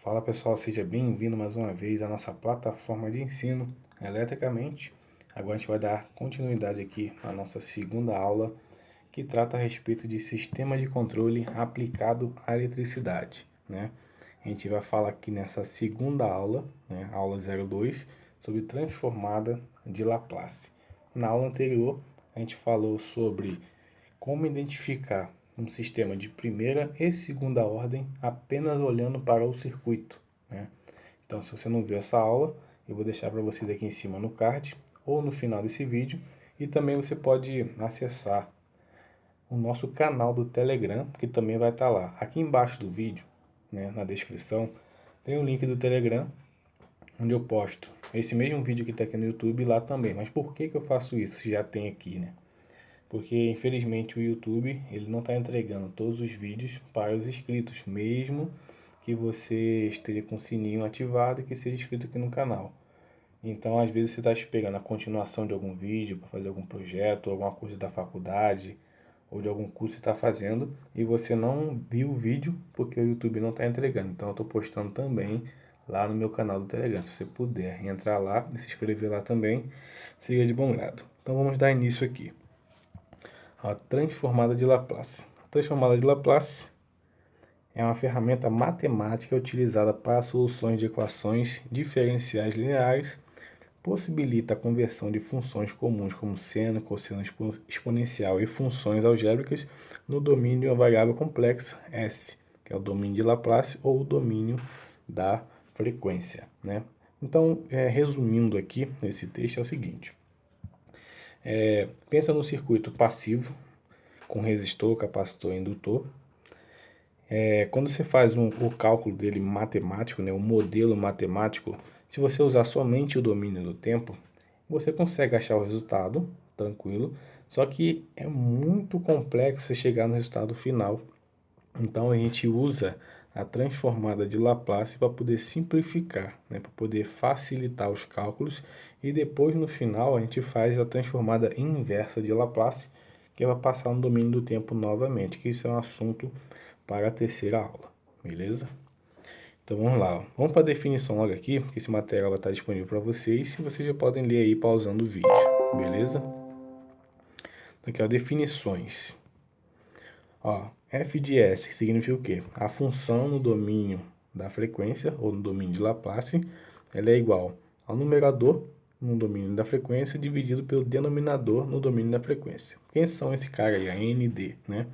Fala pessoal, seja bem-vindo mais uma vez à nossa plataforma de ensino eletricamente. Agora a gente vai dar continuidade aqui à nossa segunda aula, que trata a respeito de sistema de controle aplicado à eletricidade, né? A gente vai falar aqui nessa segunda aula, né, aula 02, sobre transformada de Laplace. Na aula anterior, a gente falou sobre como identificar um sistema de primeira e segunda ordem apenas olhando para o circuito, né? Então, se você não viu essa aula, eu vou deixar para vocês aqui em cima no card ou no final desse vídeo. E também você pode acessar o nosso canal do Telegram, que também vai estar lá. Aqui embaixo do vídeo, né, na descrição, tem o link do Telegram, onde eu posto esse mesmo vídeo que está aqui no YouTube lá também. Mas por que eu faço isso se já tem aqui, né? Porque infelizmente o YouTube ele não está entregando todos os vídeos para os inscritos, mesmo que você esteja com o sininho ativado e que seja inscrito aqui no canal. Então às vezes você está esperando a continuação de algum vídeo para fazer algum projeto, alguma coisa da faculdade ou de algum curso que você está fazendo e você não viu o vídeo porque o YouTube não está entregando. Então eu estou postando também lá no meu canal do Telegram. Se você puder entrar lá e se inscrever lá também, seria de bom grado. Então vamos dar início aqui. A transformada de Laplace. A transformada de Laplace é uma ferramenta matemática utilizada para soluções de equações diferenciais lineares, possibilita a conversão de funções comuns como seno, cosseno exponencial e funções algébricas no domínio de uma variável complexa S, que é o domínio de Laplace ou o domínio da frequência, né? Então, resumindo aqui, esse texto é o seguinte. Pensa no circuito passivo, com resistor, capacitor e indutor. Quando você faz o cálculo dele matemático, né, o modelo matemático, se você usar somente o domínio do tempo, você consegue achar o resultado, tranquilo, só que é muito complexo você chegar no resultado final. Então a gente usa a transformada de Laplace para poder simplificar, né, para poder facilitar os cálculos, e depois no final a gente faz a transformada inversa de Laplace, que vai passar no domínio do tempo novamente, que isso é um assunto para a terceira aula, beleza? Então vamos lá, vamos para a definição logo aqui, porque esse material vai estar disponível para vocês, e vocês já podem ler aí pausando o vídeo, beleza? Então aqui, ó, definições. Ó, f de s, que significa o quê? A função no domínio da frequência, ou no domínio de Laplace, ela é igual ao numerador no domínio da frequência dividido pelo denominador no domínio da frequência. Quem são esse cara aí? A ND, né?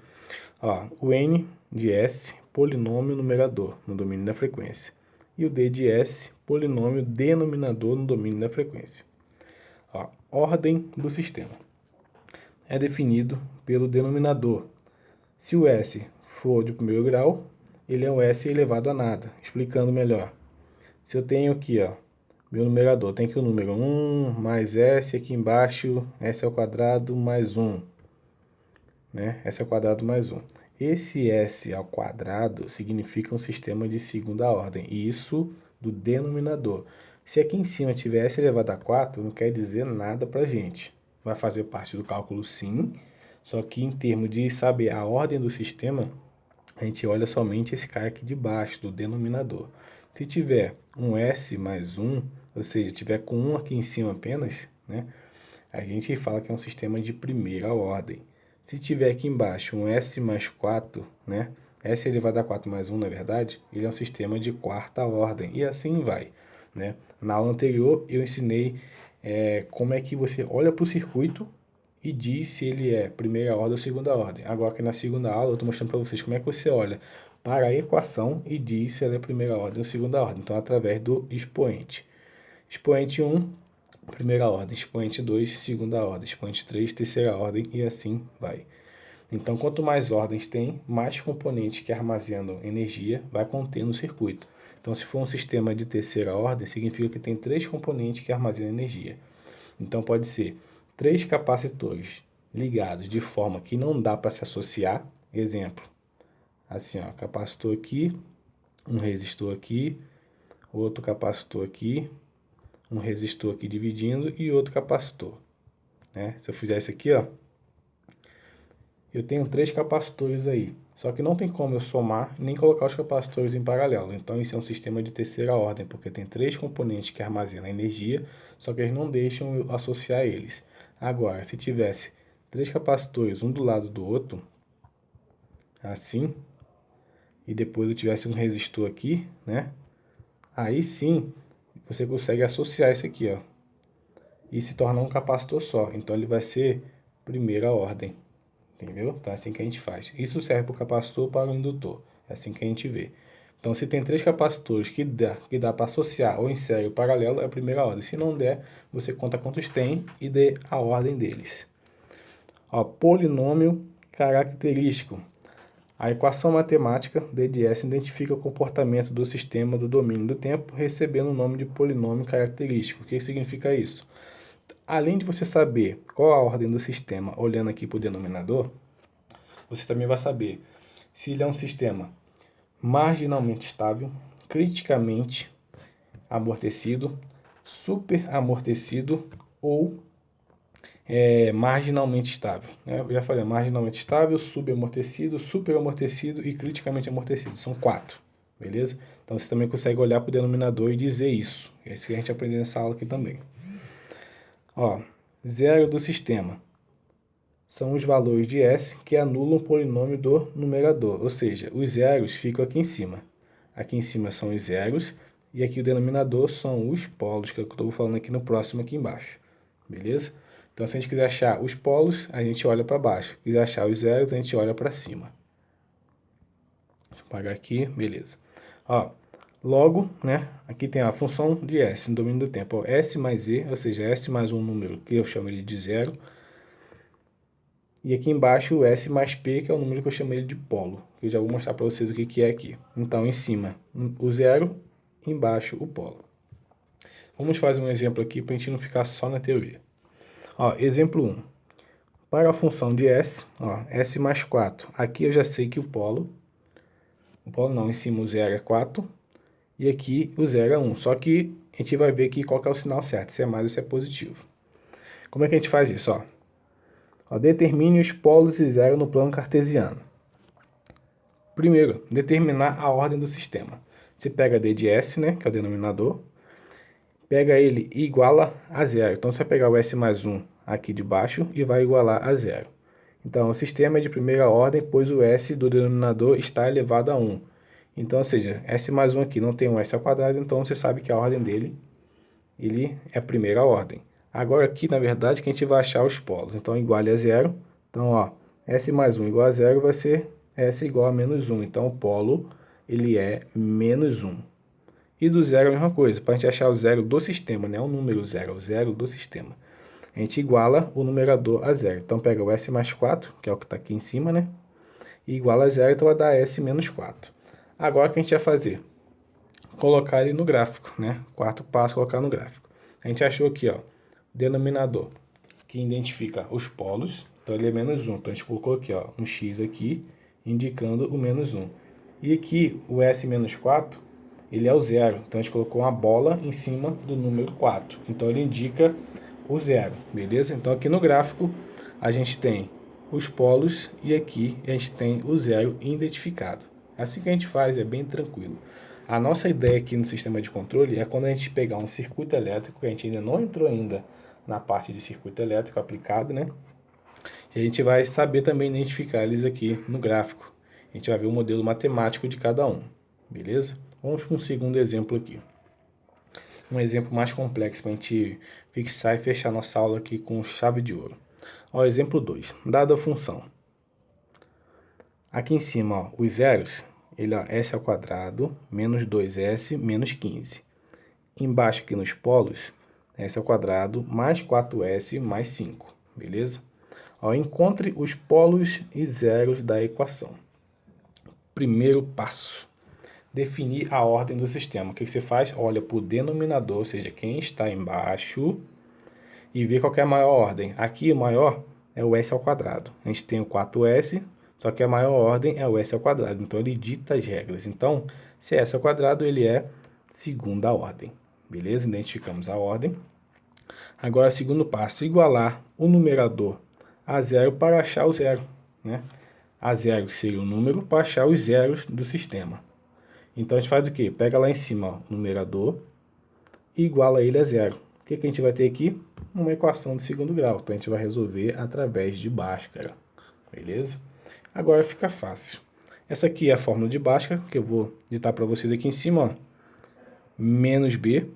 Ó, o N de S, polinômio numerador no domínio da frequência. E o D de S, polinômio denominador no domínio da frequência. Ó, ordem do sistema é definido pelo denominador. Se o S for de primeiro grau, ele é o S elevado a nada. Explicando melhor. Se eu tenho aqui, ó, meu numerador, tem aqui o número 1 mais S, aqui embaixo S ao quadrado mais 1. Né? S ao quadrado mais 1. Esse S ao quadrado significa um sistema de segunda ordem. E isso do denominador. Se aqui em cima tiver S elevado a 4, não quer dizer nada pra gente. Vai fazer parte do cálculo sim, só que em termos de saber a ordem do sistema, a gente olha somente esse cara aqui de baixo, do denominador. Se tiver um S mais 1, ou seja, tiver com 1 aqui em cima apenas, né, a gente fala que é um sistema de primeira ordem. Se tiver aqui embaixo um S mais 4, né, S elevado a 4 mais 1, na verdade, ele é um sistema de quarta ordem. E assim vai, né? Na aula anterior eu ensinei como é que você olha para o circuito e diz se ele é primeira ordem ou segunda ordem. Agora aqui na segunda aula eu estou mostrando para vocês como é que você olha para a equação e diz se ela é primeira ordem ou segunda ordem. Então através do expoente. Expoente 1, primeira ordem. Expoente 2, segunda ordem. Expoente 3, terceira ordem, e assim vai. Então quanto mais ordens tem, mais componentes que armazenam energia vai conter no circuito. Então se for um sistema de terceira ordem, significa que tem 3 componentes que armazenam energia. Então pode ser 3 capacitores ligados de forma que não dá para se associar. Exemplo, assim, ó, capacitor aqui, um resistor aqui, outro capacitor aqui, um resistor aqui dividindo e outro capacitor, né? Se eu fizer isso aqui, ó, eu tenho 3 capacitores aí. Só que não tem como eu somar nem colocar os capacitores em paralelo. Então isso é um sistema de terceira ordem, porque tem três componentes que armazenam energia, só que eles não deixam eu associar eles. Agora, se tivesse três capacitores um do lado do outro, assim, e depois eu tivesse um resistor aqui, né? Aí sim, você consegue associar isso aqui, ó, e se tornar um capacitor só. Então ele vai ser primeira ordem, entendeu? Então é assim que a gente faz. Isso serve para o capacitor, para o indutor. É assim que a gente vê. Então se tem três capacitores que dá para associar ou em série ou paralelo, é a primeira ordem. Se não der, você conta quantos tem e dê a ordem deles. Ó, polinômio característico. A equação matemática DDS identifica o comportamento do sistema do domínio do tempo, recebendo o nome de polinômio característico. O que significa isso? Além de você saber qual a ordem do sistema olhando aqui para o denominador, você também vai saber se ele é um sistema marginalmente estável, criticamente amortecido, super amortecido ou marginalmente estável. Eu já falei, marginalmente estável, subamortecido, superamortecido e criticamente amortecido. São 4, beleza? Então você também consegue olhar para o denominador e dizer isso. É isso que a gente aprendeu nessa aula aqui também. Ó, zero do sistema são os valores de S que anulam o polinômio do numerador, ou seja, os zeros ficam aqui em cima. Aqui em cima são os zeros e aqui o denominador são os polos, que eu estou falando aqui no próximo aqui embaixo, beleza? Então, se a gente quiser achar os polos, a gente olha para baixo. Se quiser achar os zeros, a gente olha para cima. Deixa eu apagar aqui, beleza. Ó, logo, né, aqui tem a função de S no domínio do tempo. Ó, S mais E, ou seja, S mais um número que eu chamo ele de zero. E aqui embaixo o S mais P, que é o número que eu chamo ele de polo. Eu já vou mostrar para vocês o que é aqui. Então, em cima o zero, embaixo o polo. Vamos fazer um exemplo aqui para a gente não ficar só na teoria. Ó, exemplo 1. Para a função de S, ó, S mais 4. Aqui eu já sei que o polo não, em cima o zero é 4 e aqui o zero é 1. Só que a gente vai ver aqui qual que é o sinal certo, se é mais ou se é positivo. Como é que a gente faz isso? Ó, determine os polos e zero no plano cartesiano. Primeiro, determinar a ordem do sistema. Você pega D de S, né, que é o denominador, pega ele e iguala a zero. Então você vai pegar o S mais 1 aqui de baixo e vai igualar a zero. Então o sistema é de primeira ordem, pois o S do denominador está elevado a 1. Então, ou seja, S mais 1 aqui não tem um S ao quadrado, então você sabe que a ordem dele ele é a primeira ordem. Agora aqui, na verdade, que a gente vai achar os polos. Então, iguale a zero. Então, ó, S mais 1 igual a zero vai ser S igual a menos 1. Então, o polo ele é menos 1. E do zero a mesma coisa. Para a gente achar o zero do sistema, não é o número zero, é o zero do sistema. A gente iguala o numerador a zero. Então, pega o S mais 4, que é o que está aqui em cima, né? E iguala a zero, então vai dar S menos 4. Agora, o que a gente vai fazer? Colocar ele no gráfico, né? Quarto passo, colocar no gráfico. A gente achou aqui, ó, denominador, que identifica os polos, então ele é menos 1. Então a gente colocou aqui, ó, um X aqui, indicando o menos 1. E aqui o S menos 4, ele é o zero. Então a gente colocou uma bola em cima do número 4. Então ele indica o zero, beleza? Então aqui no gráfico a gente tem os polos e aqui a gente tem o zero identificado. Assim que a gente faz, é bem tranquilo. A nossa ideia aqui no sistema de controle é quando a gente pegar um circuito elétrico, que a gente ainda não entrou ainda na parte de circuito elétrico aplicado, né? E a gente vai saber também identificar eles aqui no gráfico. A gente vai ver o modelo matemático de cada um, beleza? Vamos para um segundo exemplo aqui. Um exemplo mais complexo para a gente fixar e fechar nossa aula aqui com chave de ouro. Ó, exemplo 2. Dada a função. Aqui em cima, ó, os zeros, ele é S ao quadrado, menos 2S, menos 15. Embaixo aqui nos polos, S ao quadrado, mais 4S, mais 5. Beleza? Ó, encontre os polos e zeros da equação. Primeiro passo. Definir a ordem do sistema. O que você faz? Olha para o denominador, ou seja, quem está embaixo, e vê qual que é a maior ordem. Aqui o maior é o S ao quadrado. A gente tem o 4S, só que a maior ordem é o S ao quadrado. Então ele dita as regras. Então, se é S ao quadrado, ele é segunda ordem. Beleza? Identificamos a ordem. Agora, segundo passo, igualar o numerador a zero para achar o zero, né? A zero seria o número para achar os zeros do sistema. Então a gente faz o quê? Pega lá em cima, ó, o numerador e iguala ele a zero. O que a gente vai ter aqui? Uma equação de segundo grau. Então a gente vai resolver através de Bhaskara. Beleza? Agora fica fácil. Essa aqui é a fórmula de Bhaskara, que eu vou digitar para vocês aqui em cima, ó. Menos b,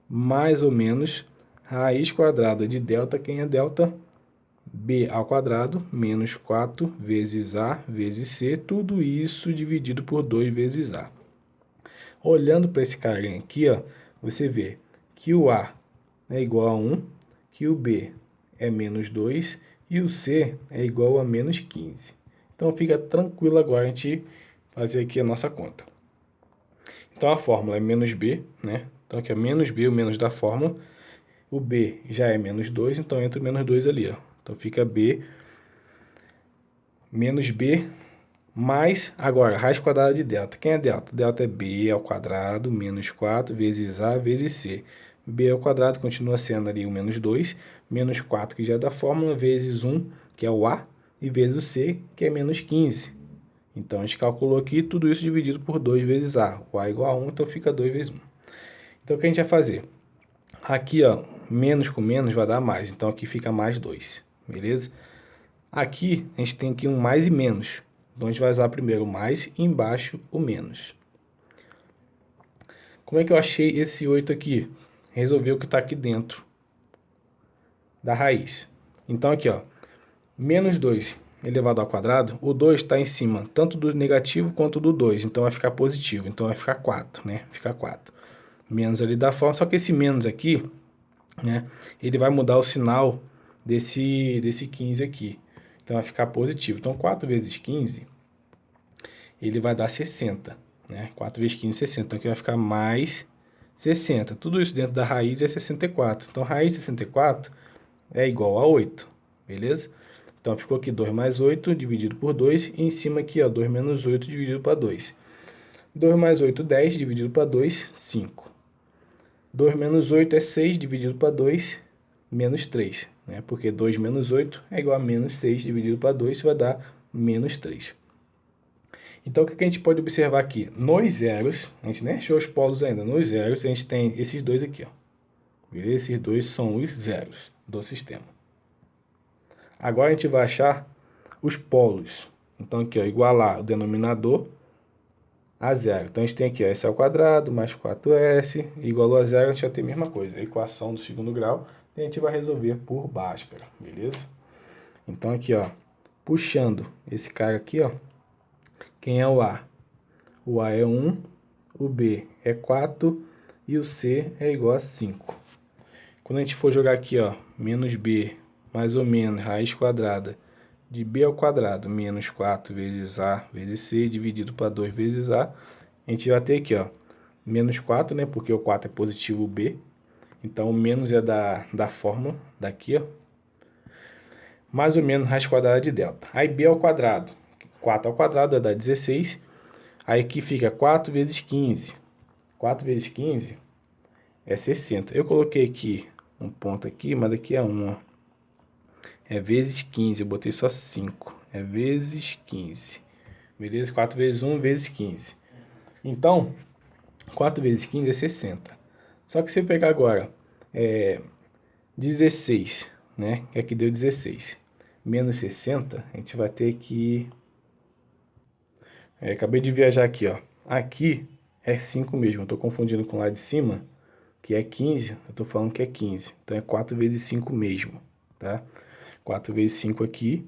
mais ou menos, raiz quadrada de delta, quem é delta? B ao quadrado, menos 4 vezes A vezes C, tudo isso dividido por 2 vezes A. Olhando para esse carinha aqui, ó, você vê que o A é igual a 1, que o B é menos 2 e o C é igual a menos 15. Então fica tranquilo agora a gente fazer aqui a nossa conta. Então a fórmula é menos B, né? Então aqui é menos B, o menos da fórmula. O B já é menos 2, então entra o menos 2 ali, ó. Então fica B menos B mais, agora, raiz quadrada de delta. Quem é delta? Delta é B ao quadrado menos 4 vezes A vezes C. B ao quadrado continua sendo ali o menos 2, menos 4 que já é da fórmula, vezes 1, que é o A, e vezes o C, que é menos 15. Então a gente calculou aqui tudo isso dividido por 2 vezes A. O A é igual a 1, então fica 2 vezes 1. Então o que a gente vai fazer? Aqui, ó, menos com menos vai dar mais, então aqui fica mais 2, beleza? Aqui a gente tem aqui um mais e menos, então a gente vai usar primeiro o mais e embaixo o menos. Como é que eu achei esse 8 aqui? Resolver o que está aqui dentro da raiz. Então aqui, ó, menos 2 elevado ao quadrado, o 2 está em cima tanto do negativo quanto do 2, então vai ficar positivo, então vai ficar 4, né? Fica 4. Menos ali da forma, só que esse menos aqui, né, ele vai mudar o sinal desse 15 aqui. Então vai ficar positivo. Então 4 vezes 15, ele vai dar 60, né? 4 vezes 15, 60. Então aqui vai ficar mais 60. Tudo isso dentro da raiz é 64. Então raiz de 64 é igual a 8, beleza? Então ficou aqui 2 mais 8 dividido por 2. E em cima aqui, ó, 2 menos 8 dividido para 2. 2 mais 8, 10 dividido para 2, 5. 2 menos 8 é 6 dividido para 2, menos 3. Né? Porque 2 menos 8 é igual a menos 6 dividido para 2, isso vai dar menos 3. Então, o que a gente pode observar aqui? Nos zeros, a gente nem achou os polos ainda, nos zeros a gente tem esses dois aqui, ó. Beleza? Esses dois são os zeros do sistema. Agora a gente vai achar os polos. Então aqui, ó, igualar o denominador a zero. Então a gente tem aqui, ó, s ao quadrado mais 4s igual a zero, a gente vai ter a mesma coisa, a equação do segundo grau, e a gente vai resolver por Bhaskara, beleza? Então aqui, ó, puxando esse cara aqui, ó, quem é o A? O A é 1, o B é 4 e o C é igual a 5. Quando a gente for jogar aqui, ó, menos B mais ou menos raiz quadrada de B ao quadrado menos 4 vezes A vezes C dividido para 2 vezes A, a gente vai ter aqui, ó, menos 4, né, porque o 4 é positivo o B, então o menos é da fórmula daqui, ó, mais ou menos raiz quadrada de delta. Aí B ao quadrado, 4 ao quadrado vai dar 16, aí aqui fica 4 vezes 15, 4 vezes 15 é 60. Eu coloquei aqui um ponto aqui, mas daqui é 1, ó. É vezes 15, eu botei só 5. É vezes 15. Beleza? 4 vezes 1 vezes 15. Então, 4 vezes 15 é 60. Só que se eu pegar agora 16, né? Que aqui deu 16. Menos 60, a gente vai ter que... acabei de viajar aqui, ó. Aqui é 5 mesmo. Eu tô confundindo com lá de cima, que é 15. Eu tô falando que é 15. Então é 4 vezes 5 mesmo, tá? 4 vezes 5 aqui,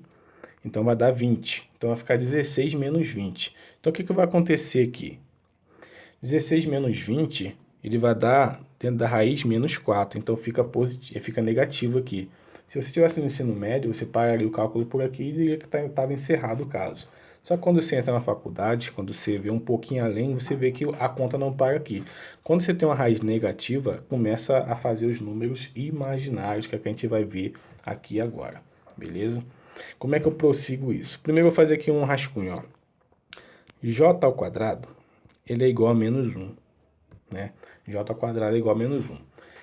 então vai dar 20. Então vai ficar 16 menos 20. Então o que vai acontecer aqui? 16 menos 20, ele vai dar dentro da raiz menos 4. Então fica positivo, fica negativo aqui. Se você estivesse no ensino médio, você pararia o cálculo por aqui e diria que estava encerrado o caso. Só que quando você entra na faculdade, quando você vê um pouquinho além, você vê que a conta não para aqui. Quando você tem uma raiz negativa, começa a fazer os números imaginários, que é o que a gente vai ver aqui agora, beleza? Como é que eu prossigo isso? Primeiro eu vou fazer aqui um rascunho, ó. J ao quadrado, ele é igual a menos 1, né? J ao quadrado é igual a menos 1.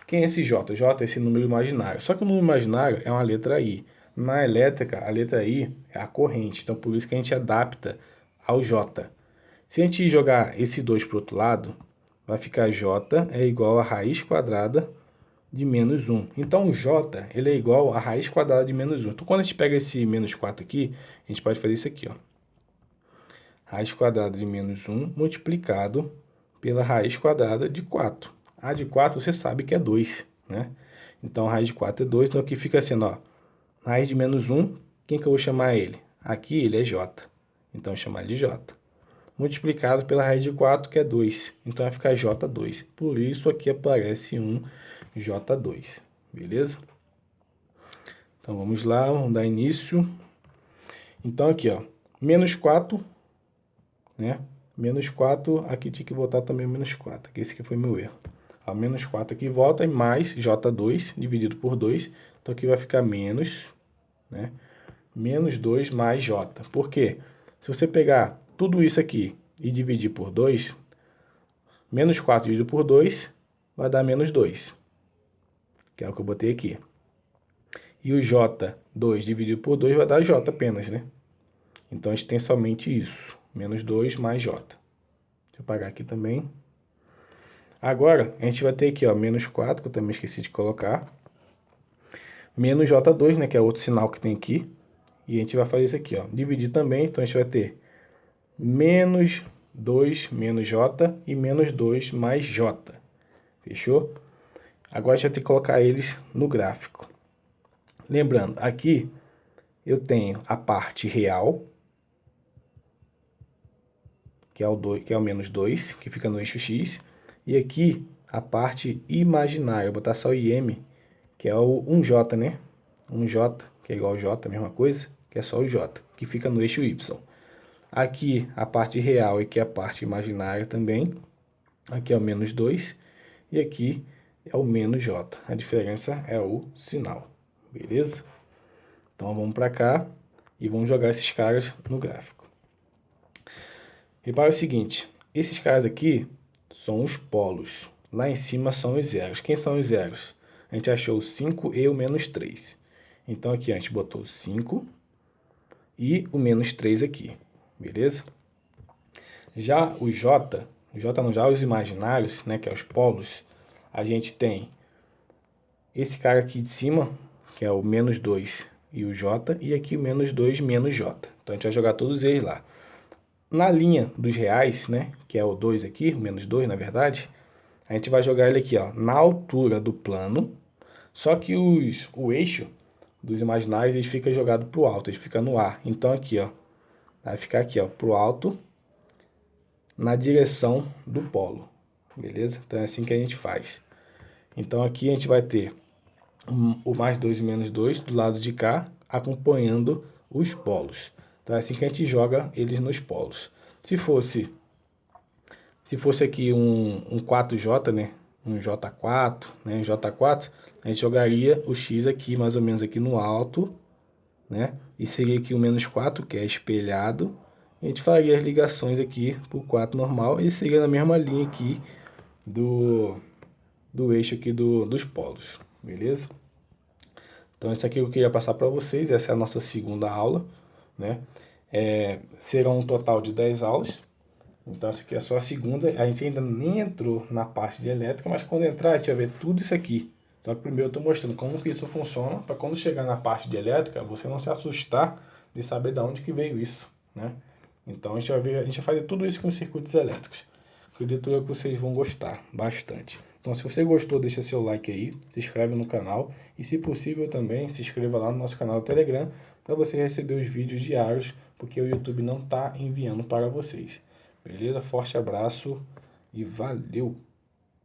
Quem é esse J? J é esse número imaginário. Só que o número imaginário é uma letra I. Na elétrica, a letra I é a corrente, então por isso que a gente adapta ao J. Se a gente jogar esse 2 para o outro lado, vai ficar J é igual a raiz quadrada de menos 1. Então o J ele é igual a raiz quadrada de menos 1. Então quando a gente pega esse menos 4 aqui, a gente pode fazer isso aqui, ó. Raiz quadrada de menos 1 multiplicado pela raiz quadrada de 4. A de 4 você sabe que é 2, né? Então a raiz de 4 é 2, então aqui fica assim, ó. Raiz de menos 1, quem que eu vou chamar ele? Aqui ele é J, então eu vou chamar ele de J. Multiplicado pela raiz de 4, que é 2, então vai ficar J2. Por isso aqui aparece um J2, beleza? Então vamos lá, vamos dar início. Então aqui, ó, menos 4, né? Menos 4, aqui tinha que voltar também menos 4, que esse aqui foi meu erro. Ó, menos 4 aqui volta e mais J2 dividido por 2, então aqui vai ficar menos, né? Menos 2 mais J. Por quê? Se você pegar tudo isso aqui e dividir por 2, menos 4 dividido por 2 vai dar menos 2, que é o que eu botei aqui. E o J2 dividido por 2 vai dar J apenas, né? Então a gente tem somente isso, menos 2 mais J. Deixa eu apagar aqui também. Agora, a gente vai ter aqui, ó, menos 4, que eu também esqueci de colocar. Menos J2, né, que é outro sinal que tem aqui. E a gente vai fazer isso aqui, ó, dividir também, então a gente vai ter menos 2 menos J e menos 2 mais J. Fechou? Agora a gente vai ter que colocar eles no gráfico. Lembrando, aqui eu tenho a parte real, que é o menos 2, que fica no eixo X. E aqui a parte imaginária, eu vou botar só o IM, que é o 1J, né? 1J, que é igual ao J, a mesma coisa, que é só o J, que fica no eixo Y. Aqui a parte real e aqui a parte imaginária também. Aqui é o menos 2 e aqui é o menos J. A diferença é o sinal, beleza? Então vamos para cá e vamos jogar esses caras no gráfico. Repara o seguinte, esses caras aqui são os polos. Lá em cima são os zeros. Quem são os zeros? A gente achou o 5 e o menos 3. Então aqui a gente botou o 5 e o menos 3 aqui, beleza? Já o J não, já os imaginários, né, que é os polos, a gente tem esse cara aqui de cima, que é o menos 2 e o J, e aqui o menos 2 menos J. Então a gente vai jogar todos eles lá. Na linha dos reais, né, que é o 2 aqui, o menos 2 na verdade, a gente vai jogar ele aqui, ó, na altura do plano, só que o eixo dos imaginários ele fica jogado para o alto, ele fica no ar. Então aqui, ó, vai ficar aqui, ó, para o alto, na direção do polo, beleza? Então é assim que a gente faz. Então aqui a gente vai ter o mais 2 e menos 2 do lado de cá, acompanhando os polos. Então é assim que a gente joga eles nos polos. Se fosse aqui um 4J, né? Um J4, né? Um J4, a gente jogaria o X aqui, mais ou menos aqui no alto, né? E seria aqui o menos 4, que é espelhado. A gente faria as ligações aqui para o 4 normal e seria na mesma linha aqui do eixo aqui dos polos, beleza? Então, isso aqui eu queria passar para vocês. Essa é a nossa segunda aula, né? Serão um total de 10 aulas. Então, essa aqui é só a segunda. A gente ainda nem entrou na parte de elétrica, mas quando entrar, a gente vai ver tudo isso aqui. Só que primeiro eu estou mostrando como que isso funciona, para quando chegar na parte de elétrica, você não se assustar de saber de onde que veio isso, né? Então, a gente vai fazer tudo isso com os circuitos elétricos. Acredito eu que vocês vão gostar bastante. Então, se você gostou, deixa seu like aí, se inscreve no canal e, se possível, também se inscreva lá no nosso canal do Telegram para você receber os vídeos diários, porque o YouTube não está enviando para vocês. Beleza? Forte abraço e valeu!